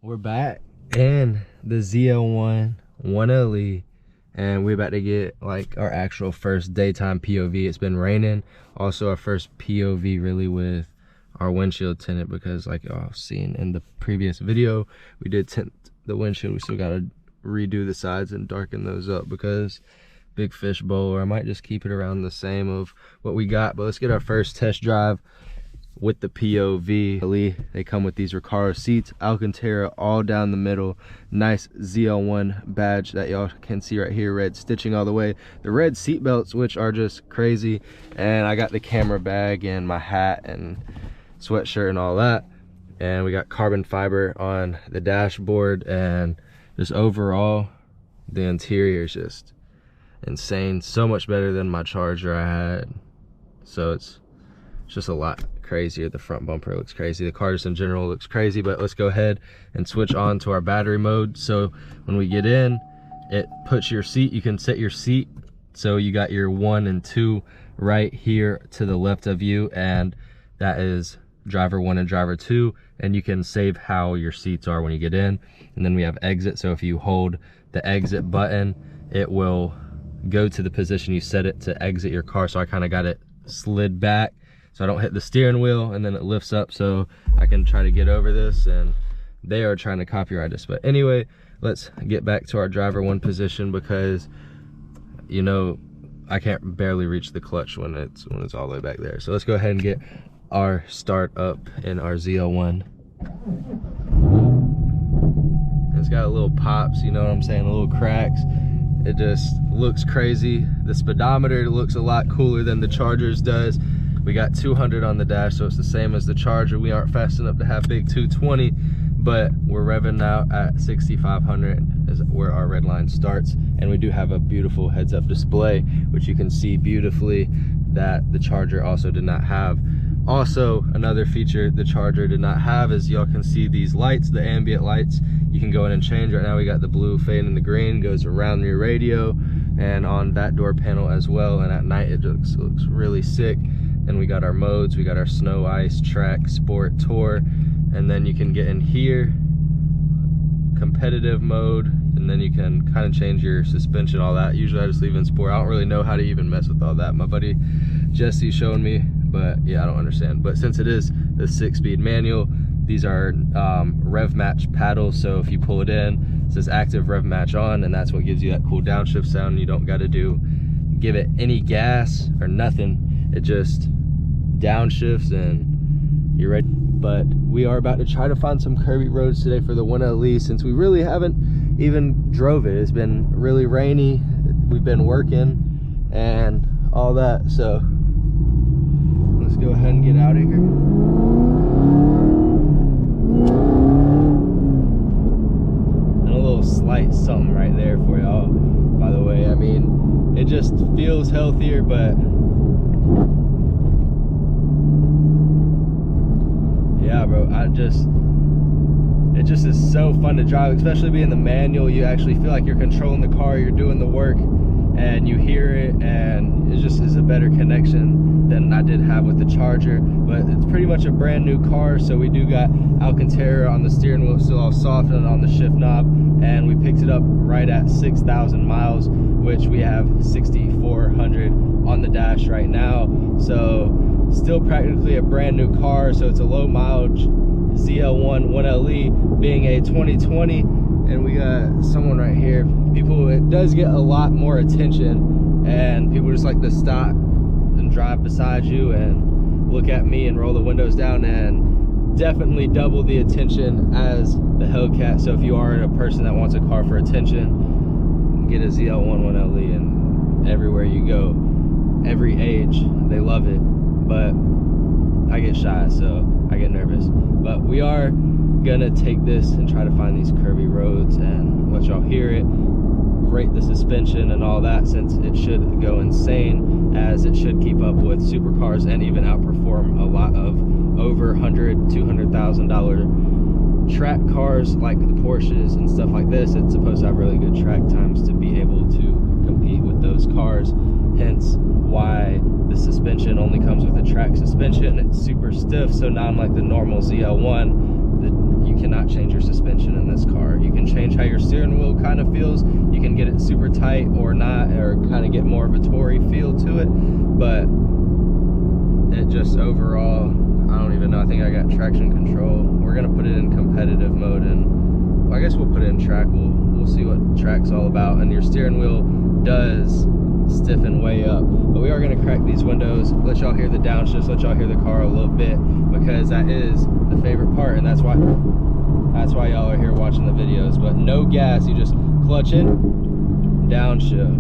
We're back in the Zl1 1Le, and we're about to get like our actual first daytime POV. It's been raining. Also our first POV really with our windshield tinted, because like y'all have seen in the previous video, we did tint the windshield. We still gotta redo the sides and darken those up because big fish bowl, or I might just keep it around the same of what we got. But let's get our first test drive with the POV. They come with these Recaro seats, Alcantara all down the middle, nice Zl1 badge that y'all can see right here, red stitching all the way, the red seat belts, which are just crazy, and I got the camera bag and my hat and sweatshirt and all that, and we got carbon fiber on the dashboard, and just overall the interior is just insane, so much better than my Charger I had. So it's just a lot crazier. The front bumper looks crazy, the car just in general looks crazy. But let's go ahead and switch on to our battery mode. So when we get in, it puts your seat, you can set your seat so you got your 1 and 2 right here to the left of you, and that is driver 1 and driver 2, and you can save how your seats are when you get in. And then we have exit, so if you hold the exit button, it will go to the position you set it to exit your car. So I kind of got it slid back so I don't hit the steering wheel, and then it lifts up so I can try to get over this, and they are trying to copyright us. But anyway, let's get back to our driver 1 position, because you know I can't barely reach the clutch when it's all the way back there. So let's go ahead and get our start up in our Zl1. It's got a little pops, you know what I'm saying, a little cracks. It just looks crazy. The speedometer looks a lot cooler than the Charger's does. We got 200 on the dash, so it's the same as the Charger. We aren't fast enough to have big 220, but we're revving out at 6,500 is where our red line starts. And we do have a beautiful heads-up display, which you can see beautifully that the Charger also did not have. Also, another feature the Charger did not have is y'all can see these lights, the ambient lights. You can go in and change. Right now we got the blue fading the green, goes around your radio and on that door panel as well. And at night it looks really sick. And we got our modes, we got our snow, ice, track, sport, tour, and then you can get in here, competitive mode, and then you can kind of change your suspension, all that. Usually I just leave in sport. I don't really know how to even mess with all that. My buddy Jesse showed me, but yeah, I don't understand. But since it is the 6-speed manual, these are rev match paddles, so if you pull it in, it says active rev match on, and that's what gives you that cool downshift sound. You don't got to give it any gas or nothing. It just downshifts and you're ready. But we are about to try to find some curvy roads today for the 1Le, since we really haven't even drove it. It's been really rainy, we've been working and all that, so let's go ahead and get out of here. And a little slight something right there for y'all, by the way. I mean, it just feels healthier, but yeah, bro, it just is so fun to drive, especially being the manual. You actually feel like you're controlling the car, you're doing the work, and you hear it, and it just is a better connection than I did have with the Charger. But it's pretty much a brand new car, so we do got Alcantara on the steering wheel, still all soft, and on the shift knob, and we picked it up right at 6,000 miles, which we have 6,400 on the dash right now. So still practically a brand new car. So it's a low mileage Zl1 1Le, being a 2020. And we got someone right here. People, it does get a lot more attention, and people just like to stop and drive beside you and look at me and roll the windows down, and definitely double the attention as the Hellcat. So if you are a person that wants a car for attention, get a Zl1 1Le, and everywhere you go, every age, they love it. But I get shy, so I get nervous. But we are gonna take this and try to find these curvy roads and let y'all hear it, rate the suspension and all that, since it should go insane, as it should keep up with supercars and even outperform a lot of over $100,000-$200,000 track cars like the Porsches and stuff like this. It's supposed to have really good track times to be able to compete with those cars, hence why the suspension only comes with a track suspension. It's super stiff, so not unlike the normal Zl1, you cannot change your suspension in kind of feels. You can get it super tight or not, or kind of get more of a toury feel to it, but it just overall, I don't even know, I think I got traction control. We're gonna put it in competitive mode, and I guess we'll put it in track. We'll see what track's all about. And your steering wheel does stiffen way up, but we are going to crack these windows, let y'all hear the downshifts, let y'all hear the car a little bit, because that is the favorite part, and that's why y'all are here watching the videos. But no gas, you just clutch in, downshift,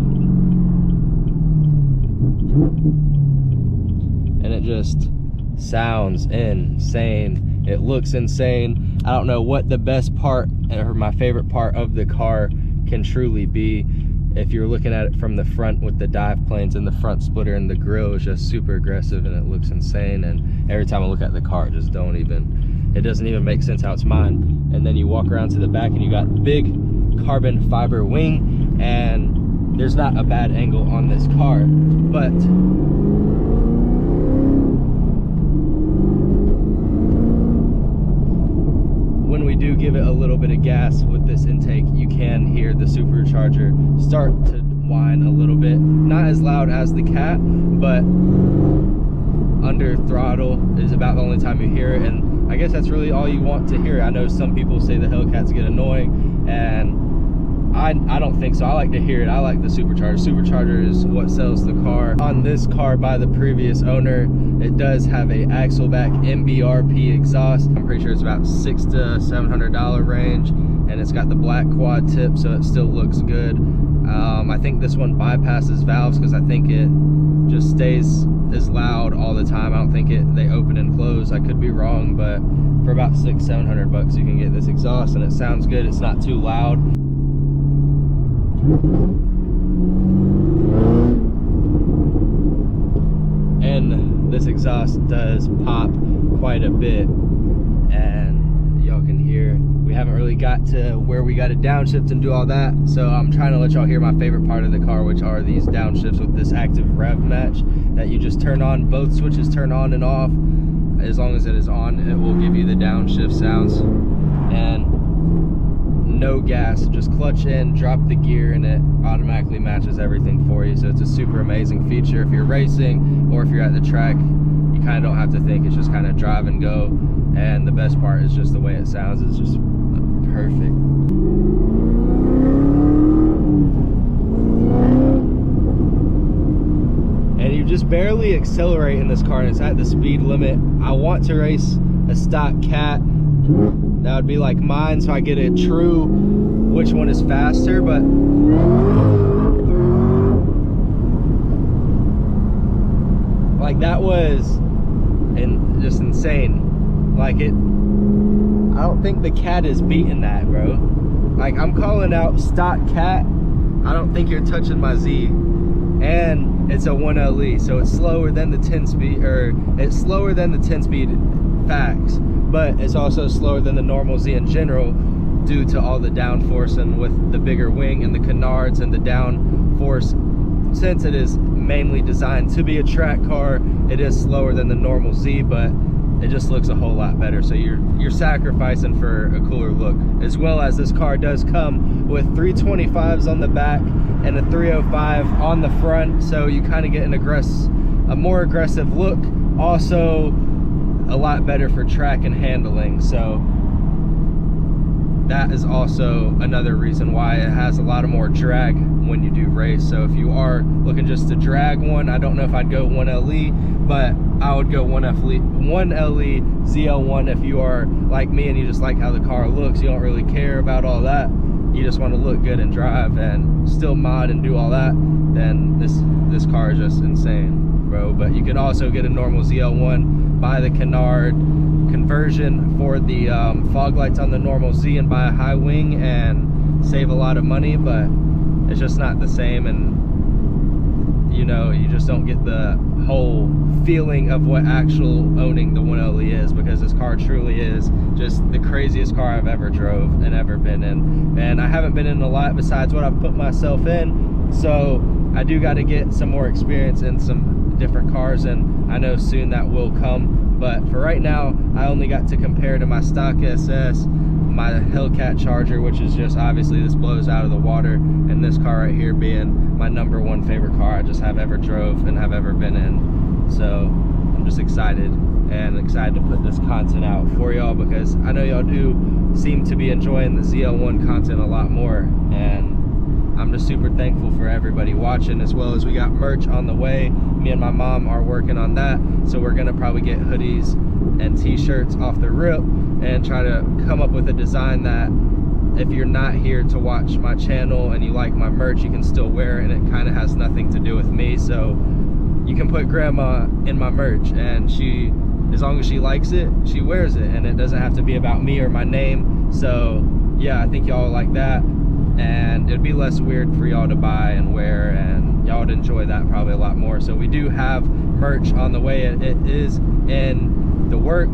and it just sounds insane. It looks insane. I don't know what the best part or my favorite part of the car can truly be. If you're looking at it from the front with the dive planes and the front splitter, and the grill is just super aggressive and it looks insane, and every time I look at the car, it doesn't even make sense how it's mine. And then you walk around to the back and you got big carbon fiber wing, and there's not a bad angle on this car. But when we do give it a little bit of gas with this intake, you can hear the supercharger start to whine a little bit. Not as loud as the Cat, but under throttle is about the only time you hear it, and I guess that's really all you want to hear. I know some people say the Hellcats get annoying, and I don't think so. I like to hear it. I like the supercharger. Supercharger is what sells the car. On this car by the previous owner, it does have a Axleback MBRP exhaust. I'm pretty sure it's about $600 to $700 range, and it's got the black quad tip, so it still looks good. I think this one bypasses valves because I think it just stays as loud all the time. I don't think they open and close. I could be wrong, but for about $600-700 bucks, you can get this exhaust, and it sounds good. It's not too loud. And this exhaust does pop quite a bit, and y'all can hear we haven't really got to where we got to downshift and do all that, so I'm trying to let y'all hear my favorite part of the car, which are these downshifts with this active rev match that you just turn on. Both switches turn on and off. As long as it is on, it will give you the downshift sounds. And no gas, just clutch in, drop the gear, and it automatically matches everything for you. So it's a super amazing feature if you're racing or if you're at the track. You kind of don't have to think, it's just kind of drive and go. And the best part is just the way it sounds. It's just perfect. And you just barely accelerate in this car, and it's at the speed limit. I want to race a stock Cat. That would be like mine, so I get a true which one is faster, but like that was just insane. Like I don't think the Cat is beating that, bro. Like, I'm calling out stock Cat. I don't think you're touching my Z. And it's a 1LE, so it's slower than the 10-speed, or it's slower than the 10-speed facts, but it's also slower than the normal Z in general due to all the downforce, and with the bigger wing and the canards and the downforce. Since it is mainly designed to be a track car, it is slower than the normal Z, but it just looks a whole lot better. So you're sacrificing for a cooler look, as well as this car does come with 325s on the back and a 305 on the front, so you kind of get a more aggressive look. Also a lot better for track and handling, so that is also another reason why it has a lot of more drag when you do race. So if you are looking just to drag one, I don't know if I'd go 1LE, but I would go 1LE Zl1 if you are like me and you just like how the car looks. You don't really care about all that, you just want to look good and drive and still mod and do all that, then this car is just insane, bro. But you can also get a normal Zl1, buy the canard conversion for the fog lights on the normal Z, and buy a high wing and save a lot of money, but it's just not the same. And you know, you just don't get the whole feeling of what actual owning the 1LE is, because this car truly is just the craziest car I've ever drove and ever been in. And I haven't been in a lot besides what I've put myself in, so I do got to get some more experience in some different cars, and I know soon that will come. But for right now, I only got to compare to my stock SS, my Hellcat Charger, which is just obviously this blows out of the water, and this car right here being my #1 favorite car I just have ever drove and have ever been in. So I'm just excited to put this content out for y'all, because I know y'all do seem to be enjoying the ZL1 content a lot more, and I'm just super thankful for everybody watching, as well as we got merch on the way. Me and my mom are working on that, so we're gonna probably get hoodies and t-shirts off the rip and try to come up with a design that if you're not here to watch my channel and you like my merch, you can still wear it, and it kind of has nothing to do with me. So you can put grandma in my merch, and she, as long as she likes it, she wears it, and it doesn't have to be about me or my name. So yeah, I think y'all like that, and it'd be less weird for y'all to buy and wear, and y'all would enjoy that probably a lot more. So we do have merch on the way. It is in the work.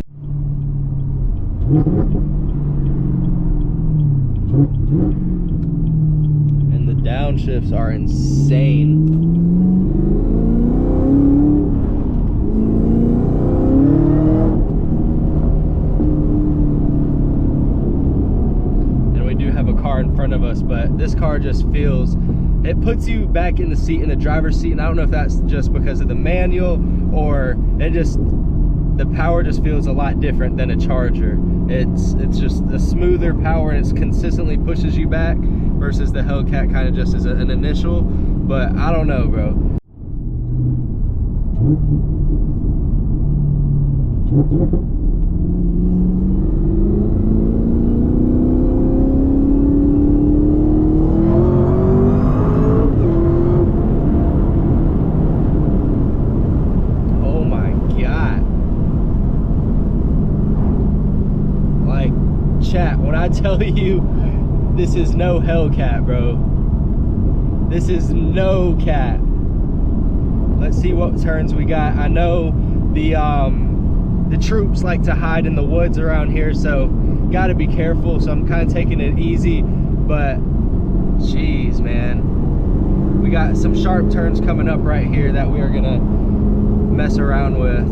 And the downshifts are insane. And we do have a car in front of us, but this car just feels, it puts you back in the seat, in the driver's seat, and I don't know if that's just because of the manual, or it just, the power just feels a lot different than a Charger. It's just a smoother power, and it consistently pushes you back, versus the Hellcat kind of just as an initial. But I don't know, bro. Chat, when I tell you this is no Hellcat, bro, this is no cat. Let's see what turns we got. I know the troops like to hide in the woods around here, so gotta be careful. So I'm kind of taking it easy, but jeez, man, we got some sharp turns coming up right here that we are gonna mess around with.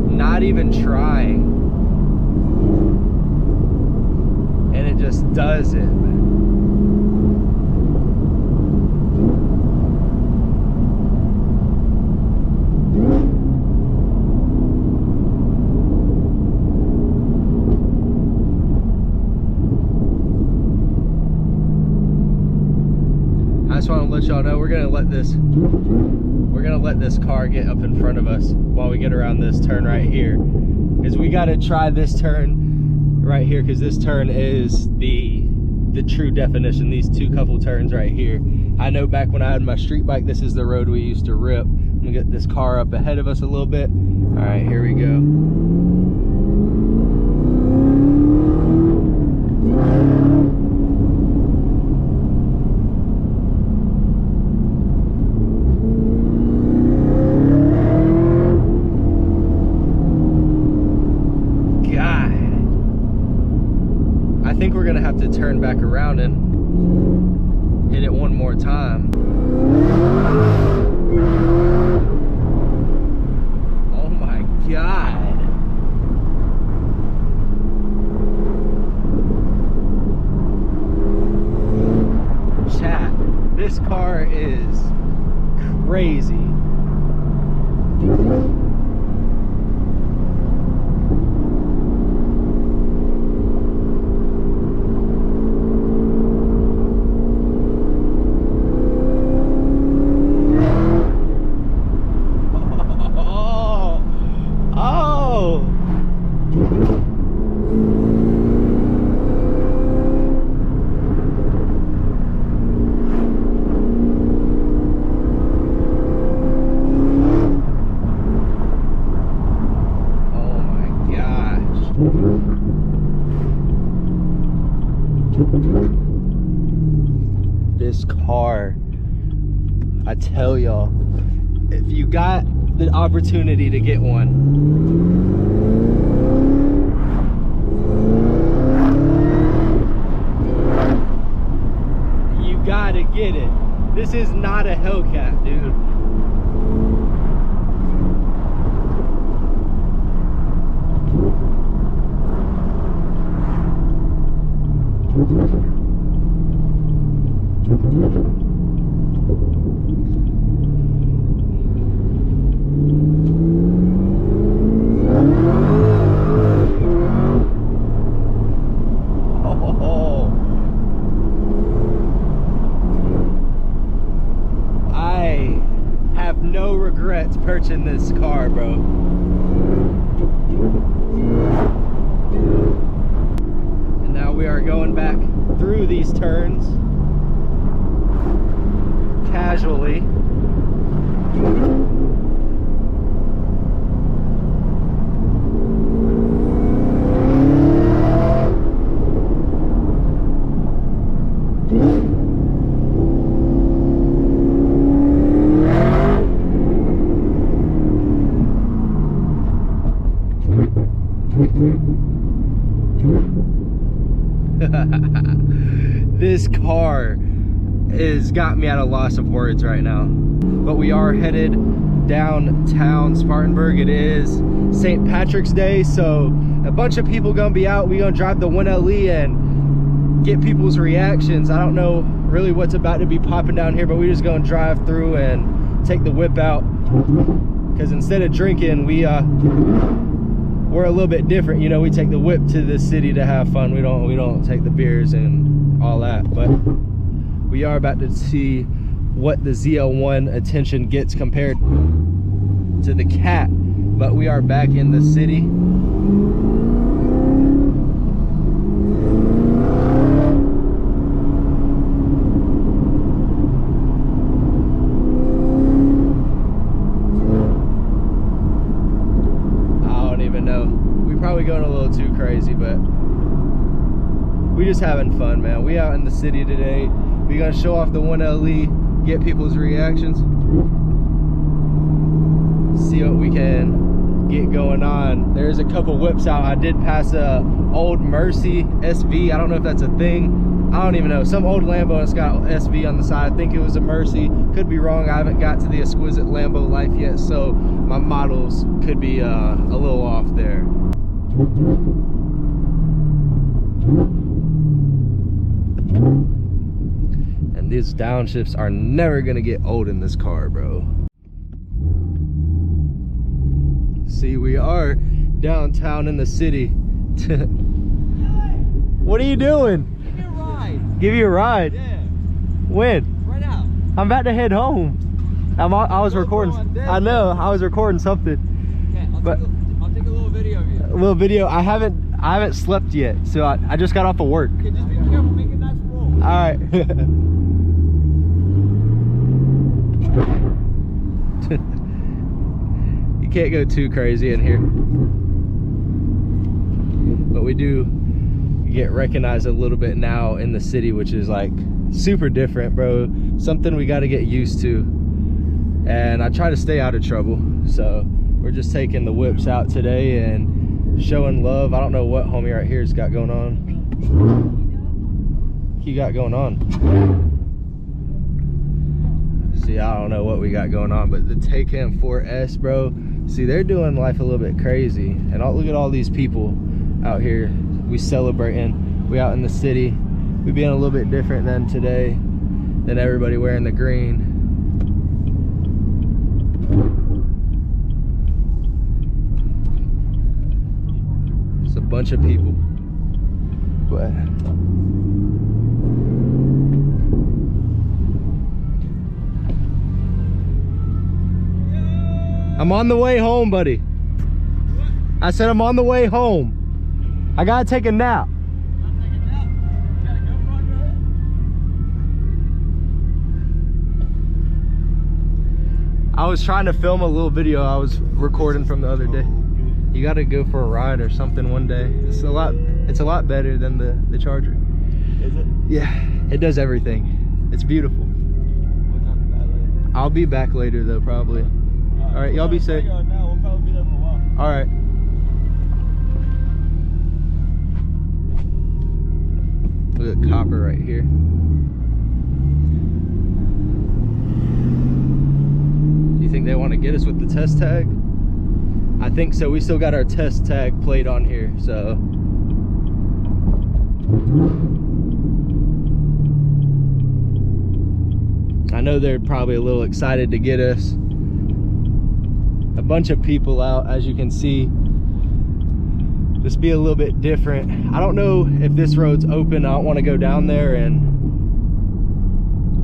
Not even trying, and it just does it. I just want to let y'all know we're gonna let this car get up in front of us while we get around this turn right here, because we got to try this turn right here, because this turn is the true definition. These two couple turns right here, I know back when I had my street bike, this is the road we used to rip. I'm gonna get this car up ahead of us a little bit. All right, here we go. I think we're gonna have to turn back around and hit it one more time. Oh my God. Chat, this car is crazy. This car, I tell y'all, if you got the opportunity to get one, This is not a Hellcat, dude. Purchasing this car, bro. And now we are going back through these turns casually. This car has got me at a loss of words right now. But we are headed downtown Spartanburg. It is St. Patrick's Day, so a bunch of people gonna be out. We gonna drive the 1Le and get people's reactions. I don't know really what's about to be popping down here, but we just gonna drive through and take the whip out. Because instead of drinking, we're a little bit different, you know. We take the whip to the city to have fun. We don't take the beers and all that. But we are about to see what the Zl1 attention gets compared to the cat. But we are back in the city. Going a little too crazy, but we just having fun, man. We out in the city today. We gonna show off the 1Le, get people's reactions, see what we can get going on. There's a couple whips out. I did pass a old Mercy SV. I don't know if that's a thing. I don't even know. Some old Lambo and it's got SV on the side. I think it was a Mercy. Could be wrong. I haven't got to the exquisite Lambo life yet, so my models could be a little off there. And these downshifts are never gonna get old in this car, bro. See, we are downtown in the city. What are you doing? Give me a ride. Give you a ride? Yeah. When? Right now. I'm about to head home. I was recording. I know, I was recording something. Okay, I'll take a little video of you. A little video. I haven't slept yet, so I just got off of work. Okay, just be careful, make a nice roll. All right. You can't go too crazy in here, but we do get recognized a little bit now in the city, which is like super different, bro. Something we got to get used to, and I try to stay out of trouble, so we're just taking the whips out today and showing love. I don't know what homie right here's got going on. He got going on. See, I don't know what we got going on, but the Taycan 4S, bro. See, they're doing life a little bit crazy. And look at all these people out here. We celebrating. We out in the city. We being a little bit different than today, than everybody wearing the green. A bunch of people, but I'm on the way home, buddy. What? I said I'm on the way home. I gotta take a nap. I was trying to film a little video I was recording from the other day. You gotta go for a ride or something one day. It's a lot better than the Charger. Is it? Yeah, it does everything. It's beautiful. What time is that later? I'll be back later though, probably. All right, y'all be safe. Now. We'll probably be there for a while. All right. Look at copper right here. they want to get us with the test tag. I think so. We still got our test tag plate on here, so. I know they're probably a little excited to get us. A bunch of people out, as you can see. Just be a little bit different. I don't know if this road's open. I don't want to go down there and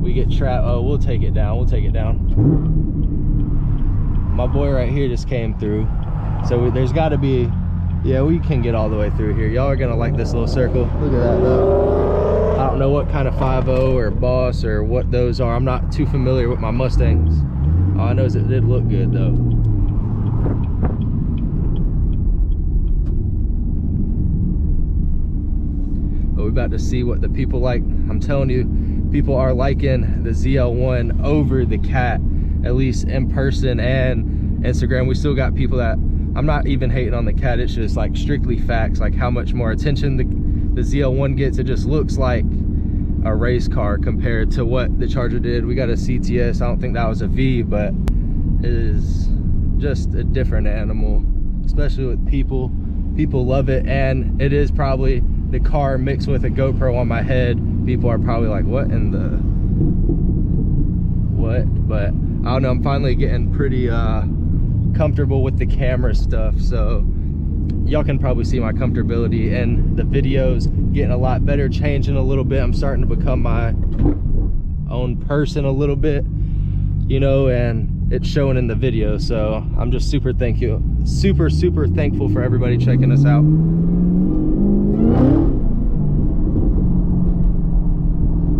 we get trapped. Oh, we'll take it down. We'll take it down. My boy right here just came through. So there's got to be, yeah, we can get all the way through here. Y'all are going to like this little circle. Look at that though. I don't know what kind of 5.0 or Boss or what those are. I'm not too familiar with my Mustangs. All I know is it did look good though. But we're about to see what the people like. I'm telling you, people are liking the ZL1 over the Cat, at least in person and Instagram. We still got people that, I'm not even hating on the Cat, it's just like strictly facts, like how much more attention the ZL1 gets. It just looks like a race car compared to what the Charger did. We got a CTS, I don't think that was a V, but it is just a different animal, especially with people. People love it, and it is probably the car mixed with a GoPro on my head. People are probably like, what in the what? But I don't know, I'm finally getting pretty comfortable with the camera stuff, so y'all can probably see my comfortability, and the videos getting a lot better, changing a little bit. I'm starting to become my own person a little bit, you know, and it's showing in the video. So I'm just super super thankful for everybody checking us out.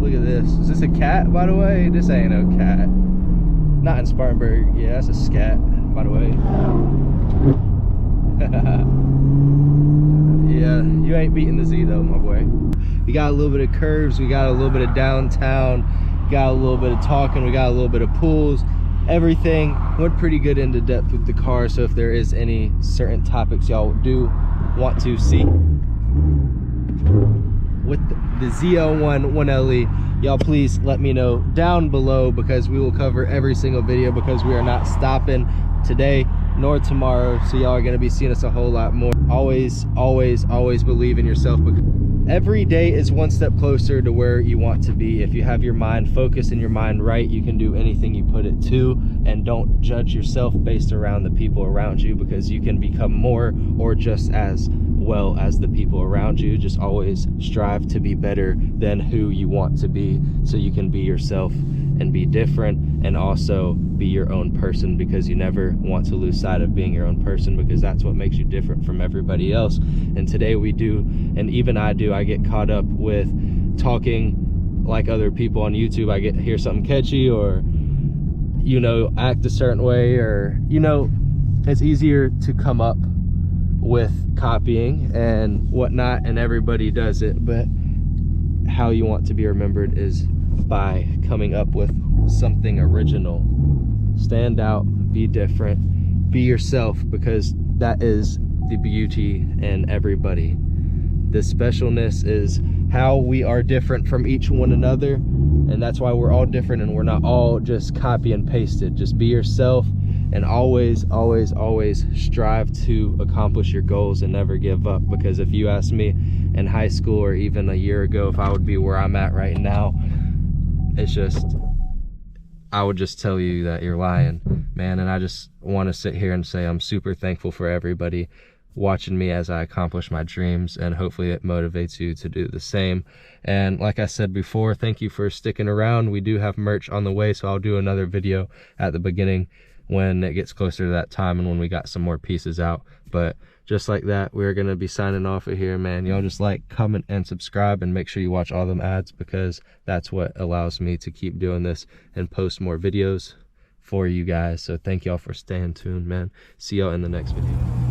Look at this. Is this a Cat, by the way? This ain't no Cat. Not in Spartanburg. Yeah, that's a Scat, by the way. Yeah, you ain't beating the Z though, my boy. We got a little bit of curves, we got a little bit of downtown, got a little bit of talking, we got a little bit of pools. Everything went pretty good into depth with the car, so if there is any certain topics y'all do want to see with the Zl1 1Le, y'all please let me know down below, because we will cover every single video, because we are not stopping today nor tomorrow. So y'all are going to be seeing us a whole lot more. Always believe in yourself, because every day is one step closer to where you want to be. If you have your mind focused and your mind right, you can do anything you put it to. And don't judge yourself based around the people around you, because you can become more or just as well as the people around you. Just always strive to be better than who you want to be, so you can be yourself and be different, and also be your own person, because you never want to lose sight of being your own person, because that's what makes you different from everybody else. And today we do, and even I do, I get caught up with talking like other people on YouTube. I hear something catchy, or you know, act a certain way, or you know, it's easier to come up with copying and whatnot, and everybody does it. But how you want to be remembered is by coming up with something original. Stand out, be different, be yourself, because that is the beauty in everybody. The specialness is how we are different from each one another, and that's why we're all different, and we're not all just copy and pasted. Just be yourself, and always strive to accomplish your goals and never give up. Because if you ask me in high school, or even a year ago, if I would be where I'm at right now, it's just, I would just tell you that you're lying, man. And I just want to sit here and say I'm super thankful for everybody watching me as I accomplish my dreams, and hopefully it motivates you to do the same. And like I said before, thank you for sticking around. We do have merch on the way, so I'll do another video at the beginning when it gets closer to that time, and when we got some more pieces out. But just like that, we're gonna be signing off of here, man. Y'all just like, comment, and subscribe, and make sure you watch all them ads, because that's what allows me to keep doing this and post more videos for you guys. So thank y'all for staying tuned, man. See y'all in the next video.